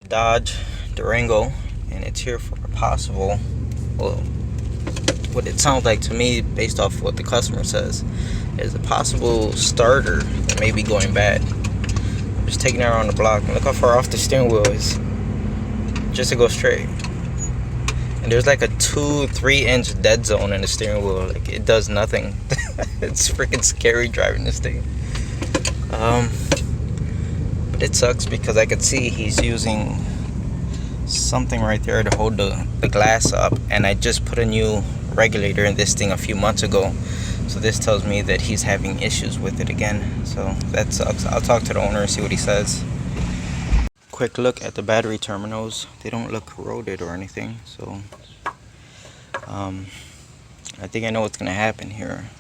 Dodge Durango, and it's here for a possible, well, what it sounds like to me based off what the customer says is a possible starter that may be going bad. I'm just taking it around the block and look how far off the steering wheel is just to go straight. And there's like a 2-3 inch dead zone in the steering wheel. Like, it does nothing. It's freaking scary driving this thing. But it sucks because I could see he's using something right there to hold the glass up, and I just put a new regulator in this thing a few months ago, so this tells me that he's having issues with it again. So that sucks. I'll talk to the owner and see what he says. Quick look at the battery terminals. They don't look corroded or anything, so I think I know what's gonna happen here.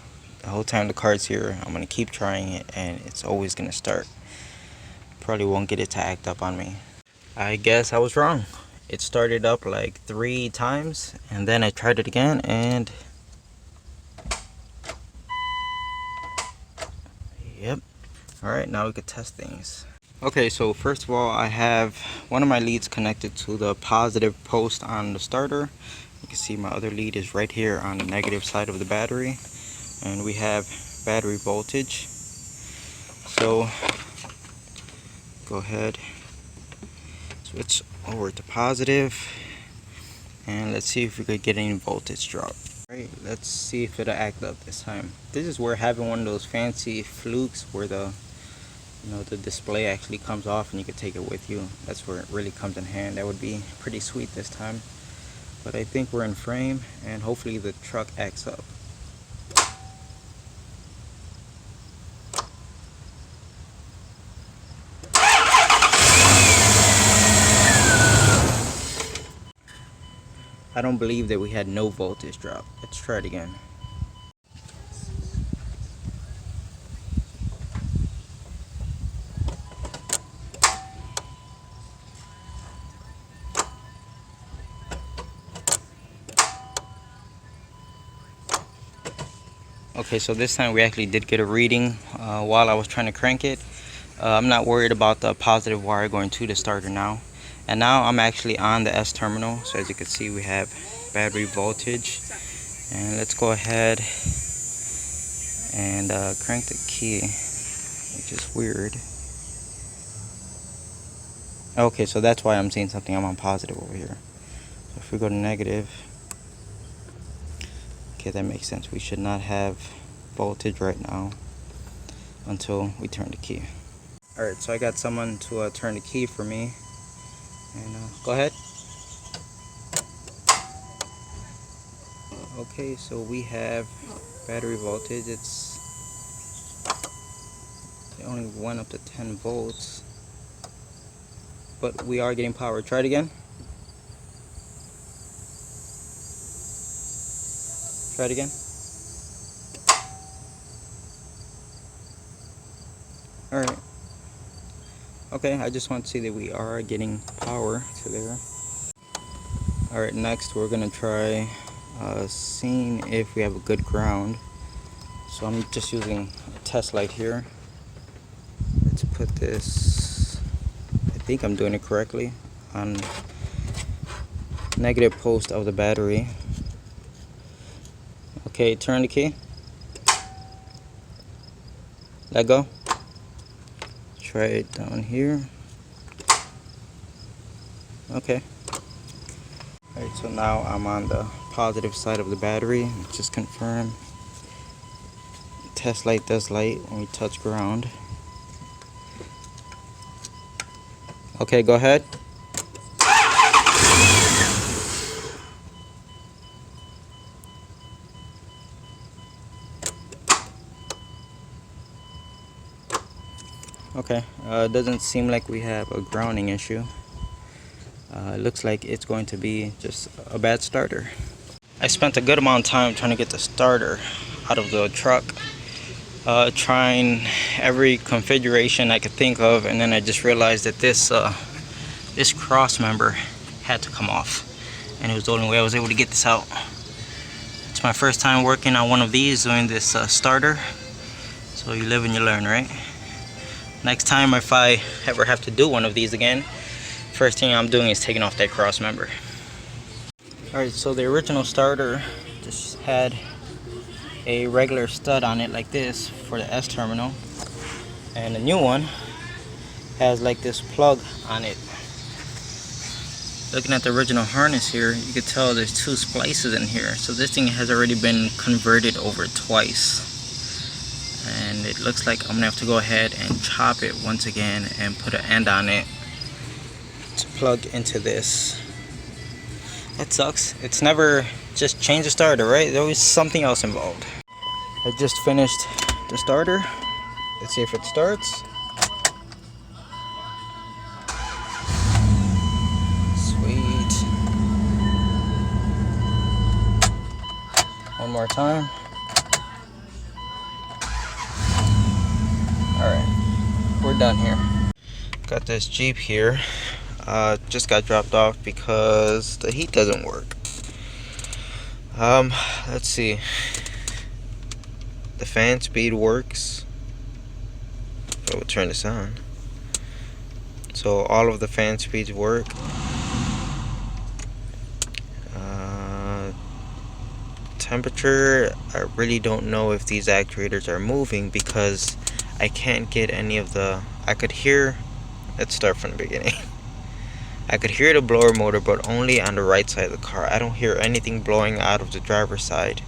The whole time the car's here, I'm gonna keep trying it and it's always gonna start. Probably won't get it to act up on me. I guess I was wrong. It started up like 3 times and then I tried it again and yep. Alright, now we could test things. Okay, so first of all, I have one of my leads connected to the positive post on the starter. You can see my other lead is right here on the negative side of the battery, and we have battery voltage. So go ahead, switch over to positive, and let's see if we could get any voltage drop. Alright, let's see if it'll act up this time. This is where having one of those fancy flukes where the the display actually comes off and you can take it with you. That's where it really comes in hand. That would be pretty sweet this time. But I think we're in frame and hopefully the truck acts up. I don't believe that we had no voltage drop. Let's try it again. Okay, so this time we actually did get a reading while I was trying to crank it. I'm not worried about the positive wire going to the starter now. And now I'm actually on the S terminal. So as you can see, we have battery voltage. And let's go ahead and crank the key, which is weird. Okay, so that's why I'm seeing something. I'm on positive over here. So if we go to negative, okay, that makes sense. We should not have voltage right now until we turn the key. Alright, so I got someone to turn the key for me. And go ahead. Okay, so we have battery voltage. It only went up to 10 volts. But we are getting power. Try it again. Try it again. Alright. Okay, I just want to see that we are getting power to there. Alright, next we're going to try seeing if we have a good ground. So I'm just using a test light here. Let's put this, I think I'm doing it correctly, on negative post of the battery. Okay, turn the key. Let go. Try it down here. Okay. Alright, so now I'm on the positive side of the battery. Just confirm. Test light does light when we touch ground. Okay, go ahead. Okay, it doesn't seem like we have a grounding issue. It looks like it's going to be just a bad starter. I spent a good amount of time trying to get the starter out of the truck, trying every configuration I could think of, and then I just realized that this cross member had to come off, and it was the only way I was able to get this out. It's my first time working on one of these, doing this starter, so you live and you learn, right? Next time if I ever have to do one of these again, first thing I'm doing is taking off that cross member. Alright, so the original starter just had a regular stud on it like this for the S terminal, and the new one has like this plug on it. Looking at the original harness here, you can tell there's 2 splices in here, so this thing has already been converted over twice, and it looks like I'm gonna have to go ahead and chop it once again and put an end on it to plug into this. That sucks. It's never just change the starter, right? There's always something else involved. I just finished the starter. Let's see if it starts. Sweet. One more time. Alright, we're done here. Got this Jeep here. Just got dropped off because the heat doesn't work. Let's see. The fan speed works. I will turn this on. So all of the fan speeds work. Temperature, I really don't know if these actuators are moving because I can't get any of the, I could hear, let's start from the beginning. I could hear the blower motor, but only on the right side of the car. I don't hear anything blowing out of the driver's side.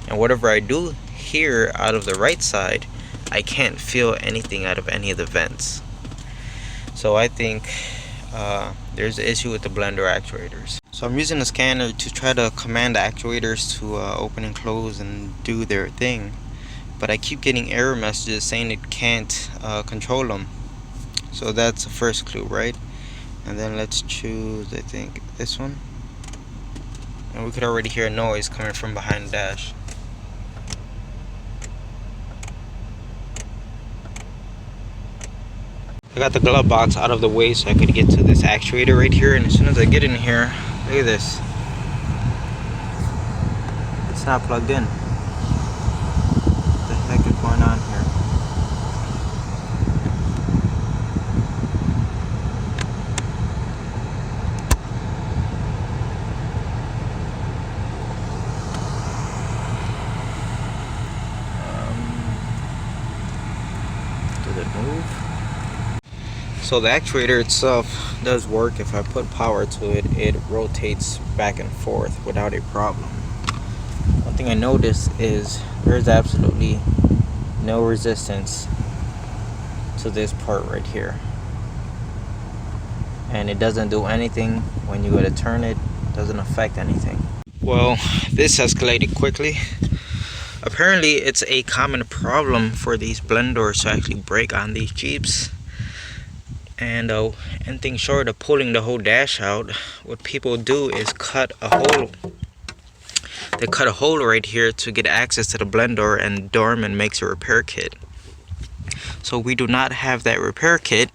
And whatever I do hear out of the right side, I can't feel anything out of any of the vents. So I think there's an issue with the blender actuators. So I'm using the scanner to try to command the actuators to open and close and do their thing. But I keep getting error messages saying it can't control them. So that's the first clue, right? And then let's choose, I think, this one. And we could already hear a noise coming from behind the dash. I got the glove box out of the way so I could get to this actuator right here. And as soon as I get in here, look at this. It's not plugged in. What the heck is going on here? Did it move? So the actuator itself does work. If I put power to it, it rotates back and forth without a problem. One thing I noticed is there's absolutely no resistance to this part right here. And it doesn't do anything when you go to turn it. It doesn't affect anything. Well, this escalated quickly. Apparently it's a common problem for these blend doors to actually break on these Jeeps. And anything short of pulling the whole dash out, what people do is cut a hole. They cut a hole right here to get access to the blend door, and Dorman makes a repair kit. So we do not have that repair kit,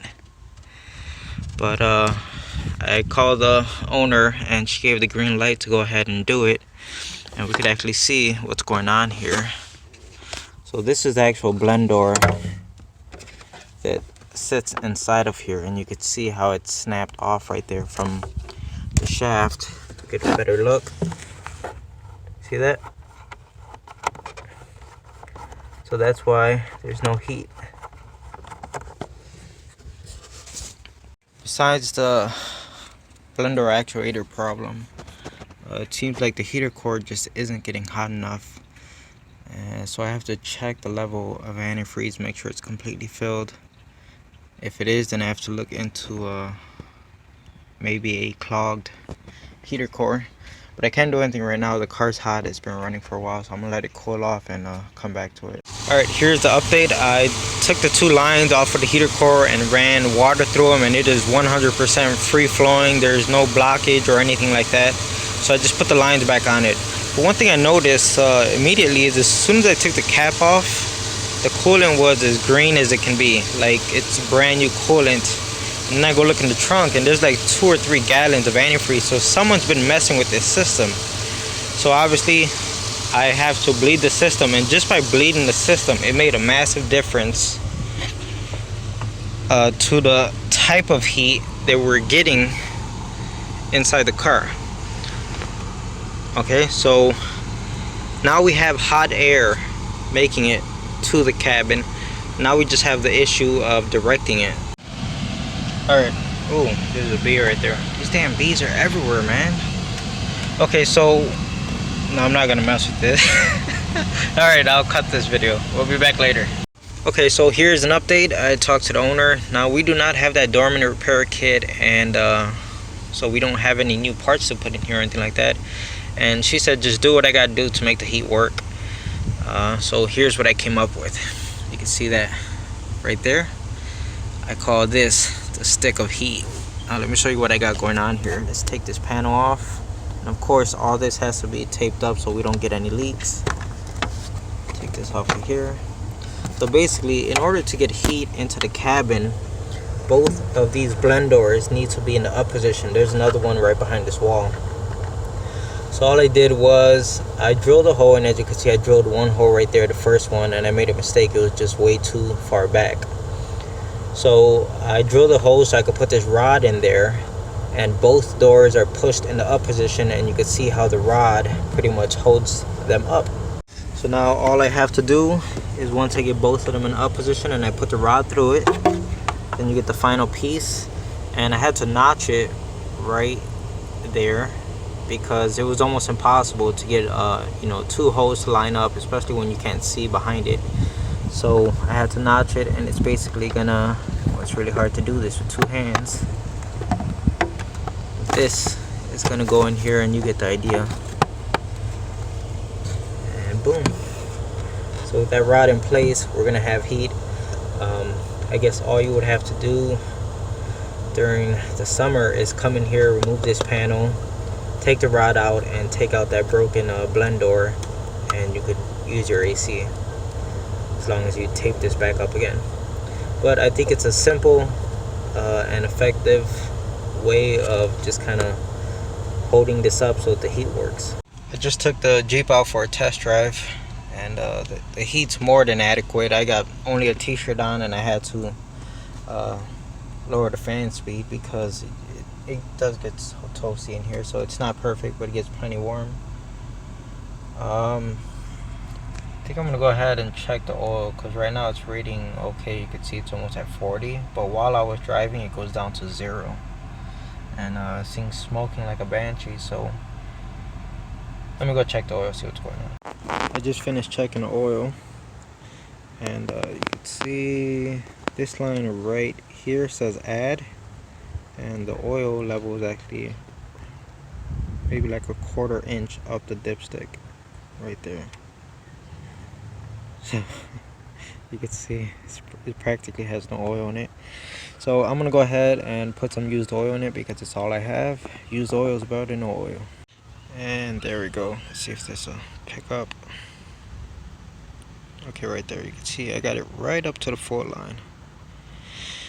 but I called the owner and she gave the green light to go ahead and do it, and we could actually see what's going on here. So this is the actual blend door that sits inside of here, and you could see how it's snapped off right there from the shaft. To get a better look, see that? So that's why there's no heat. Besides the blender actuator problem, it seems like the heater cord just isn't getting hot enough, so I have to check the level of antifreeze, make sure it's completely filled. If it is, then I have to look into maybe a clogged heater core. But I can't do anything right now. The car's hot. It's been running for a while, so I'm gonna let it cool off and come back to it. Alright, here's the update. I took the 2 lines off of the heater core and ran water through them, and it is 100% free flowing. There's no blockage or anything like that. So I just put the lines back on it. But one thing I noticed immediately is as soon as I took the cap off, the coolant was as green as it can be. Like, it's brand new coolant. And then I go look in the trunk and there's like 2 or 3 gallons of antifreeze. So someone's been messing with this system. So obviously I have to bleed the system, and just by bleeding the system, it made a massive difference to the type of heat that we're getting inside the car. Okay, so now we have hot air making it to the cabin. Now we just have the issue of directing it. Alright. Oh, there's a bee right there. These damn bees are everywhere, man. Okay, so no, I'm not gonna mess with this. Alright, I'll cut this video. We'll be back later. Okay, so here's an update. I talked to the owner. Now we do not have that dormant repair kit, and so we don't have any new parts to put in here or anything like that. And she said just do what I gotta do to make the heat work. So here's what I came up with. You can see that right there. I call this the stick of heat. Now let me show you what I got going on here. Let's take this panel off. And of course all this has to be taped up so we don't get any leaks. Take this off of here. So basically, in order to get heat into the cabin, both of these blend doors need to be in the up position. There's another one right behind this wall. So all I did was I drilled a hole, and as you can see I drilled one hole right there, the first one, and I made a mistake. It was just way too far back. So I drilled a hole so I could put this rod in there, and both doors are pushed in the up position, and you can see how the rod pretty much holds them up. So now all I have to do is once I get both of them in up position and I put the rod through it, then you get the final piece. And I had to notch it right there because it was almost impossible to get you know, two holes to line up, especially when you can't see behind it. So I had to notch it, and it's basically gonna, well, it's really hard to do this with two hands. This is gonna go in here, and you get the idea. Boom. So with that rod in place, we're gonna have heat. I guess all you would have to do during the summer is come in here, remove this panel, take the rod out, and take out that broken blend door, and you could use your AC as long as you tape this back up again. But I think it's a simple and effective way of just kind of holding this up so that the heat works. I just took the Jeep out for a test drive, and the heat's more than adequate. I got only a t-shirt on, and I had to lower the fan speed because it does get so toasty in here. So it's not perfect, but it gets plenty warm. I think I'm gonna go ahead and check the oil, because right now it's reading okay. You can see it's almost at 40, but while I was driving it goes down to 0, and it seems smoking like a banshee. So let me go check the oil, see what's going on. I just finished checking the oil, and you can see this line right here says add, and the oil level is actually maybe like a 1/4 inch up the dipstick right there. So you can see it practically has no oil in it. So I'm gonna go ahead and put some used oil in it because it's all I have. Used oil is better than no oil. And there we go. Let's see if this will pick up. Okay, right there you can see I got it right up to the 4 line.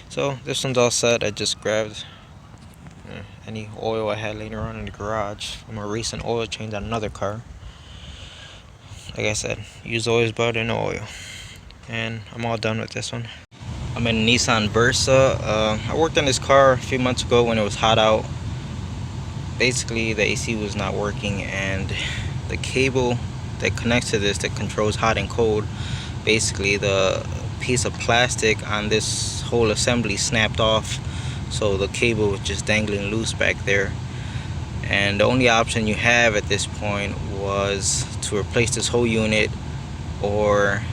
So this one's all set. I just grabbed any oil I had later on in the garage from a recent oil change on another car. Like I said, used oil is better than no oil. And I'm all done with this one. I'm in a Nissan Versa. I worked on this car a few months ago when it was hot out. Basically the AC was not working, and the cable that connects to this that controls hot and cold, basically the piece of plastic on this whole assembly snapped off, so the cable was just dangling loose back there. And the only option you have at this point was to replace this whole unit or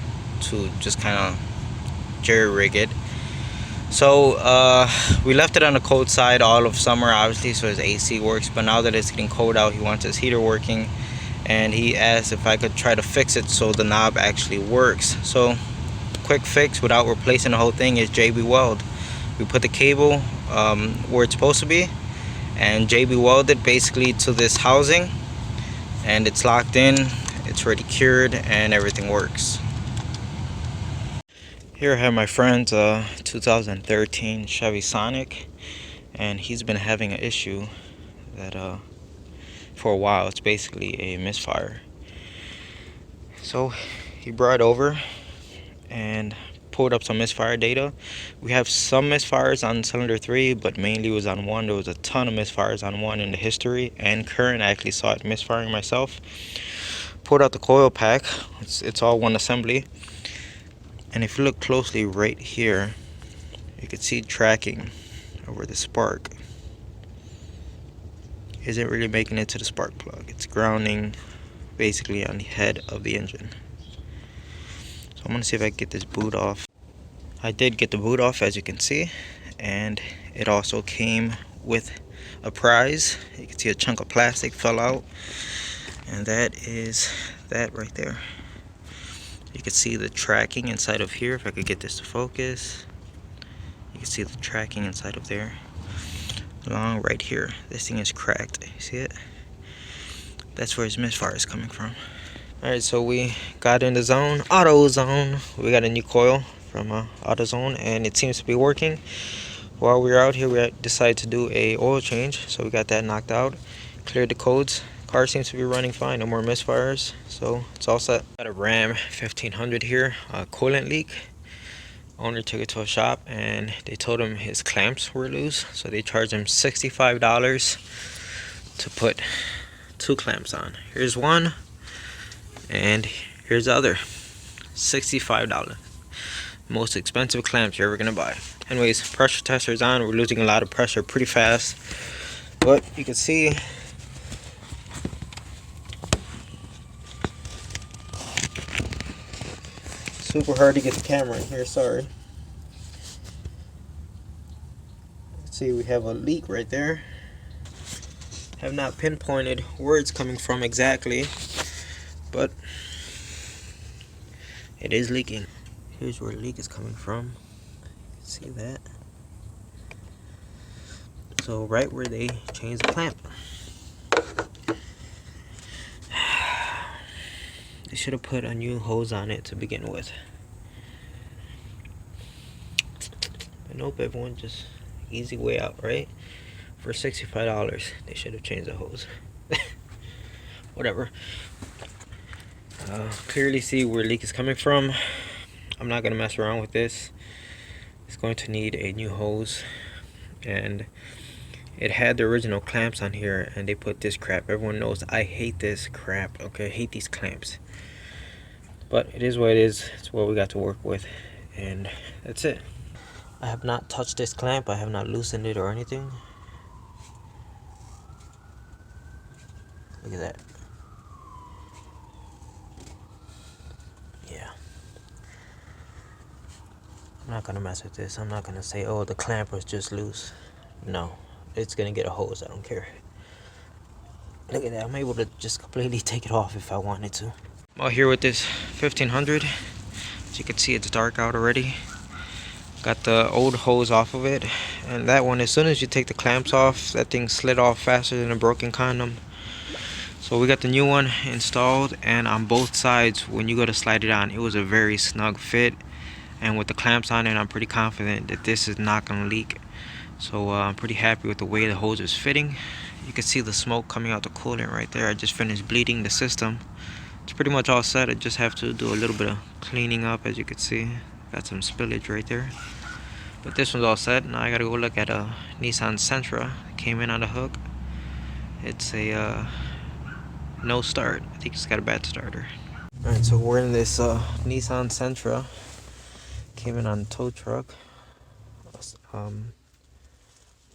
to just kind of jerry rig it. So we left it on the cold side all of summer, obviously, so his AC works. But now that it's getting cold out, he wants his heater working, and he asked if I could try to fix it so the knob actually works. So quick fix without replacing the whole thing is JB Weld. We put the cable where it's supposed to be, and JB welded basically to this housing, and it's locked in, it's already cured, and everything works. Here I have my friend's 2013 Chevy Sonic, and he's been having an issue that for a while. It's basically a misfire. So he brought it over, and pulled up some misfire data. We have some misfires on cylinder 3, but mainly was on 1. There was a ton of misfires on 1 in the history and current. I actually saw it misfiring myself. Pulled out the coil pack. It's all one assembly. And if you look closely right here, you can see tracking over the spark. Isn't really making it to the spark plug. It's grounding basically on the head of the engine. So I'm gonna see if I can get this boot off. I did get the boot off, as you can see, and it also came with a prize. You can see a chunk of plastic fell out, and that is that right there. You can see the tracking inside of here. If I could get this to focus, you can see the tracking inside of there. Along right here, this thing is cracked. You see it? That's where his misfire is coming from. Alright, so we got in the zone, auto zone. We got a new coil from AutoZone, and it seems to be working. While we were out here, we decided to do a oil change, so we got that knocked out, cleared the codes. Car seems to be running fine, no more misfires, so it's all set. Got a Ram 1500 here, a coolant leak. Owner took it to a shop and they told him his clamps were loose, so they charged him $65 to put 2 clamps on. Here's one and here's the other. $65. Most expensive clamps you're ever gonna buy. Anyways, pressure tester's on. We're losing a lot of pressure pretty fast, but you can see super hard to get the camera in here, sorry. Let's see, we have a leak right there. Have not pinpointed where it's coming from exactly, but it is leaking. Here's where the leak is coming from. See that? So right where they changed the clamp. They should have put a new hose on it to begin with. But nope, everyone just easy way out, right? For $65, they should have changed the hose. Whatever. Clearly see where leak is coming from. I'm not gonna mess around with this. It's going to need a new hose, and it had the original clamps on here and they put this crap. Everyone knows I hate this crap, okay? I hate these clamps, but it is what it is. It's what we got to work with, and that's it. I have not touched this clamp. I have not loosened it or anything. Look at that. Yeah, I'm not gonna mess with this. I'm not gonna say, oh, the clamp was just loose. No, it's gonna get a hose. I don't care. Look at that. I'm able to just completely take it off if I wanted to. I'm out here with this 1500. As you can see, it's dark out already. Got the old hose off of it, and that one, as soon as you take the clamps off, that thing slid off faster than a broken condom. So we got the new one installed, and on both sides, when you go to slide it on, it was a very snug fit. And with the clamps on it, I'm pretty confident that this is not gonna leak. So I'm pretty happy with the way the hose is fitting. You can see the smoke coming out the coolant right there. I just finished bleeding the system. It's pretty much all set. I just have to do a little bit of cleaning up. As you can see, got some spillage right there, but this one's all set. Now I gotta go look at a Nissan Sentra. Came in on the hook. It's a no start. I think it's got a bad starter. Alright, so we're in this Nissan Sentra. Came in on a tow truck.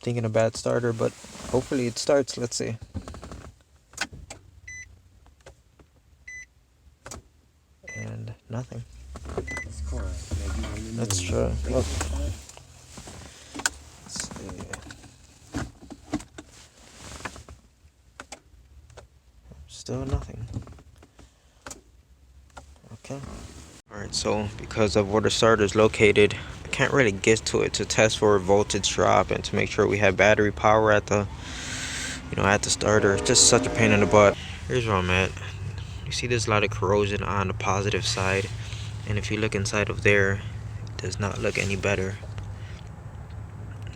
Thinking a bad starter, but hopefully it starts. Let's see. And nothing. Let's try. Look. Let's see. Still nothing. Okay. Alright, so because of where the starter is located, I can't really get to it to test for a voltage drop and to make sure we have battery power at the at the starter. It's just such a pain in the butt. Here's where I'm at. You see there's a lot of corrosion on the positive side, and if you look inside of there, it does not look any better.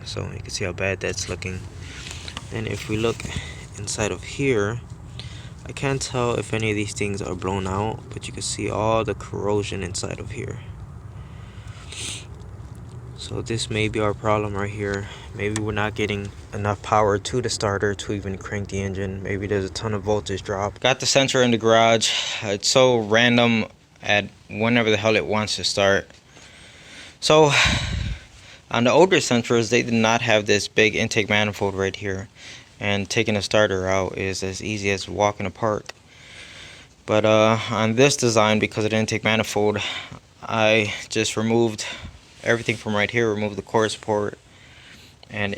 So you can see how bad that's looking. And if we look inside of here, I can't tell if any of these things are blown out, but you can see all the corrosion inside of here. So this may be our problem right here. Maybe we're not getting enough power to the starter to even crank the engine. Maybe there's a ton of voltage drop. Got the Sentra in the garage. It's so random at whenever the hell it wants to start. So on the older Sentras, they did not have this big intake manifold right here. And taking a starter out is as easy as walking a park. But on this design, because of the intake manifold, I just removed everything from right here, removed the core support, and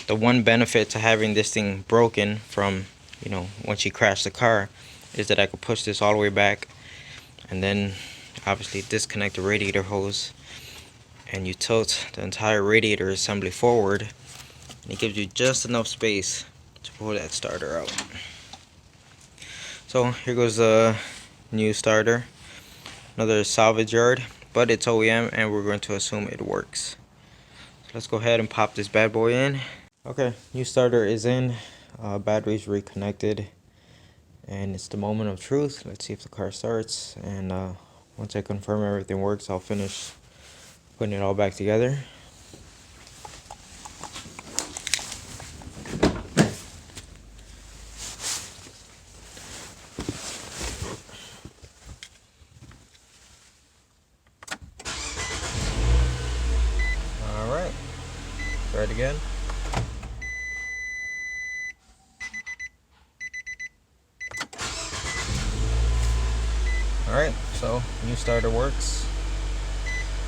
the one benefit to having this thing broken from, you know, once you crash the car, is that I could push this all the way back and then obviously disconnect the radiator hose, and you tilt the entire radiator assembly forward, and it gives you just enough space to pull that starter out. So here goes the new starter, another salvage yard, but it's OEM and we're going to assume it works. So let's go ahead and pop this bad boy in. Okay, new starter is in, batteries reconnected, and it's the moment of truth. Let's see if the car starts, and once I confirm everything works, I'll finish putting it all back together. Alright, try it again. Alright, so new starter works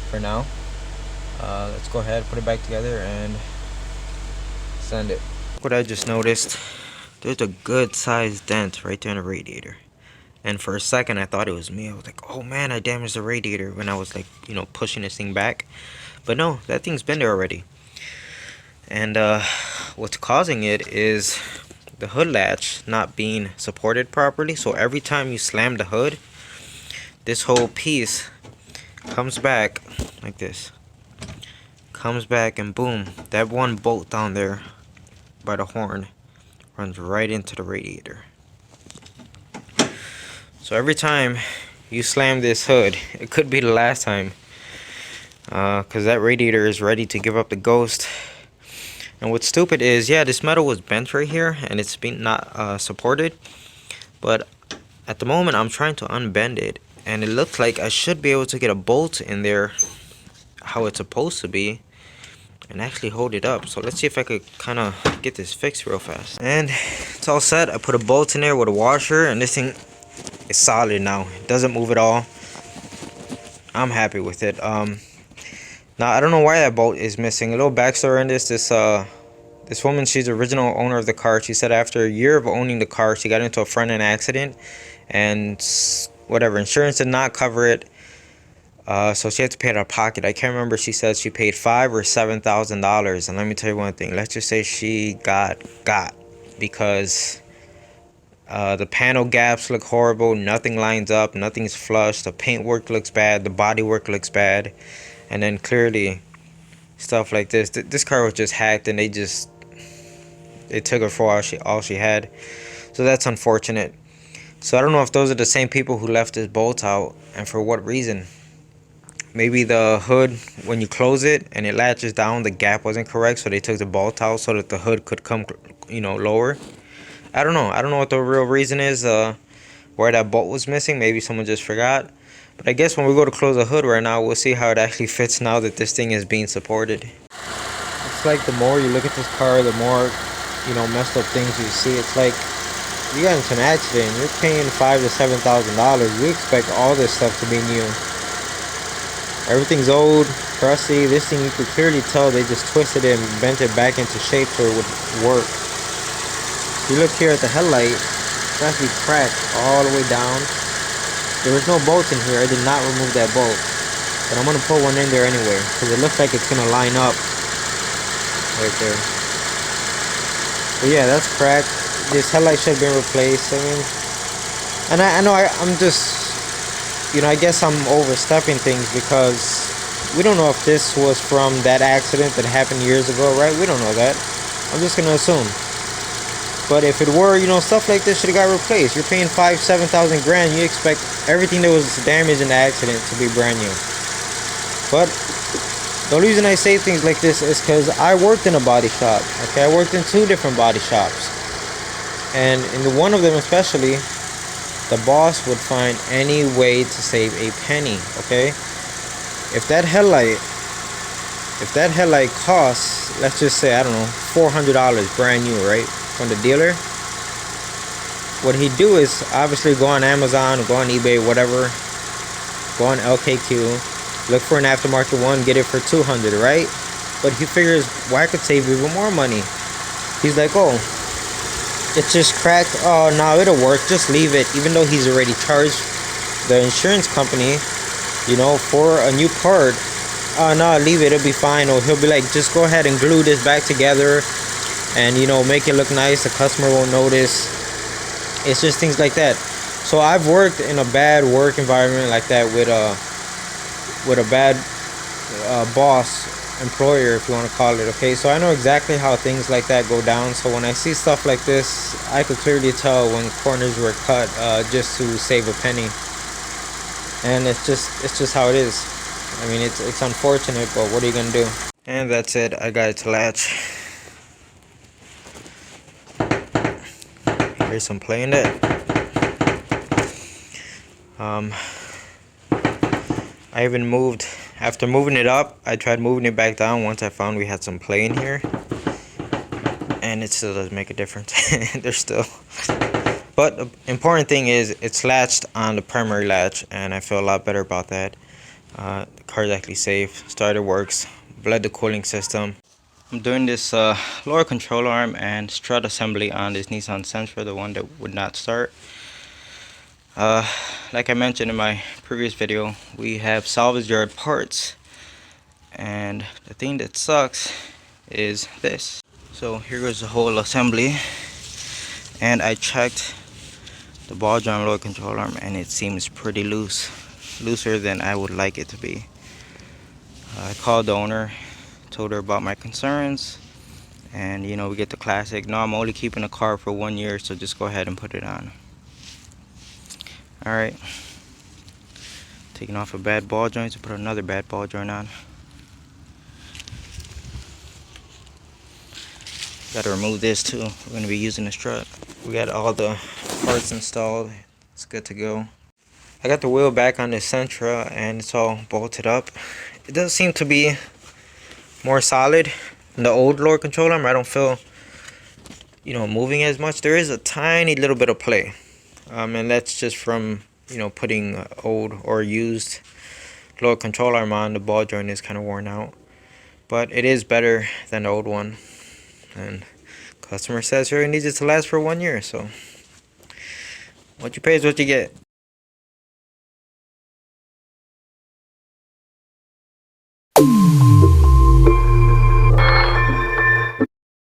for now. Let's go ahead, put it back together and send it. What I just noticed, there's a good sized dent right there in the radiator. And for a second I thought it was me. I was like, oh man, I damaged the radiator when I was like, you know, pushing this thing back. But no, that thing's been there already. And what's causing it is the hood latch not being supported properly. So every time you slam the hood, this whole piece comes back like this. Comes back and boom, that one bolt down there by the horn runs right into the radiator. So every time you slam this hood, it could be the last time, because that radiator is ready to give up the ghost. And what's stupid is, yeah, this metal was bent right here and it's been not supported, but at the moment I'm trying to unbend it, and it looks like I should be able to get a bolt in there how it's supposed to be and actually hold it up. So let's see if I could kind of get this fixed real fast. And it's all set. I put a bolt in there with a washer, and this thing is solid now. It doesn't move at all. I'm happy with it. Now I don't know why that bolt is missing. A little backstory on this. This woman, she's the original owner of the car. She said after a year of owning the car, she got into a front end accident, and whatever, insurance did not cover it. So she had to pay it out of pocket. I can't remember. She said she paid $5,000 or $7,000. And let me tell you one thing. Let's just say she got because the panel gaps look horrible. Nothing lines up. Nothing's flush. The paint work looks bad. The body work looks bad. And then clearly stuff like this. This car was just hacked, and they took her for all she had. So that's unfortunate. So I don't know if those are the same people who left this bolt out and for what reason. Maybe the hood, when you close it and it latches down, the gap wasn't correct, so they took the bolt out so that the hood could come, you know, lower. I don't know what the real reason is, where that bolt was missing. Maybe someone just forgot. But I guess when we go to close the hood right now, we'll see how it actually fits now that this thing is being supported. It's like the more you look at this car, the more, you know, messed up things you see. It's like you got into an accident, you're paying $5,000 to $7,000. You expect all this stuff to be new. Everything's old, crusty. This thing, you could clearly tell they just twisted it and bent it back into shape so it would work. If you look here at the headlight, it's actually cracked all the way down. There was no bolt in here. I did not remove that bolt, but I'm gonna put one in there anyway because it looks like it's gonna line up right there. But yeah, that's cracked. This headlight should have been replaced. I mean, and I know I'm just, you know, I guess I'm overstepping things because we don't know if this was from that accident that happened years ago, right? We don't know that. I'm just gonna assume. But if it were, you know, stuff like this should have got replaced. You're paying $5,000 to $7,000 grand. You expect everything that was damaged in the accident to be brand new. But The only reason I say things like this is because I worked in a body shop. Okay, I worked in 2 different body shops, and in the one of them especially, the boss would find any way to save a penny. Okay, if that headlight costs, let's just say, I don't know, $400 brand new, right, from the dealer, what he'd do is obviously go on Amazon, go on eBay, whatever, go on LKQ, look for an aftermarket one, get it for $200, right? But he figures, well, I could save even more money. He's like, oh, it's just cracked. Oh, no, it'll work. Just leave it. Even though he's already charged the insurance company, you know, for a new part. Oh, no, leave it. It'll be fine. Or he'll be like, just go ahead and glue this back together and, you know, make it look nice. The customer won't notice. It's just things like that. So I've worked in a bad work environment like that with a bad boss, employer, if you want to call it. Okay, so I know exactly how things like that go down. So when I see stuff like this, I could clearly tell when corners were cut just to save a penny. And it's just how it is. I mean, it's unfortunate, but what are you gonna do? And that's it. I got it to latch. Here's some play in it. I even moved, after moving it up, I tried moving it back down once I found we had some play in here, and it still doesn't make a difference. There's still, but the important thing is it's latched on the primary latch, and I feel a lot better about that. The car's actually safe, starter works, bled the cooling system. I'm doing this lower control arm and strut assembly on this Nissan Sentra, the one that would not start. Like I mentioned in my previous video, we have salvage yard parts, and the thing that sucks is this. So here goes the whole assembly, and I checked the ball joint lower control arm and it seems pretty loose, looser than I would like it to be. I called the owner, told her about my concerns, and you know, we get the classic, no, I'm only keeping the car for 1 year, so just go ahead and put it on. Alright, taking off a bad ball joint to put another bad ball joint on. Gotta remove this too. We're gonna be using the strut. We got all the parts installed. It's good to go. I got the wheel back on the Sentra and it's all bolted up. It does seem to be more solid than the old lower control arm. I don't feel, you know, moving as much. There is a tiny little bit of play. And that's just from, you know, putting old or used lower control arm on. The ball joint is kind of worn out, but it is better than the old one. And customer says here it needs it to last for 1 year. So what you pay is what you get.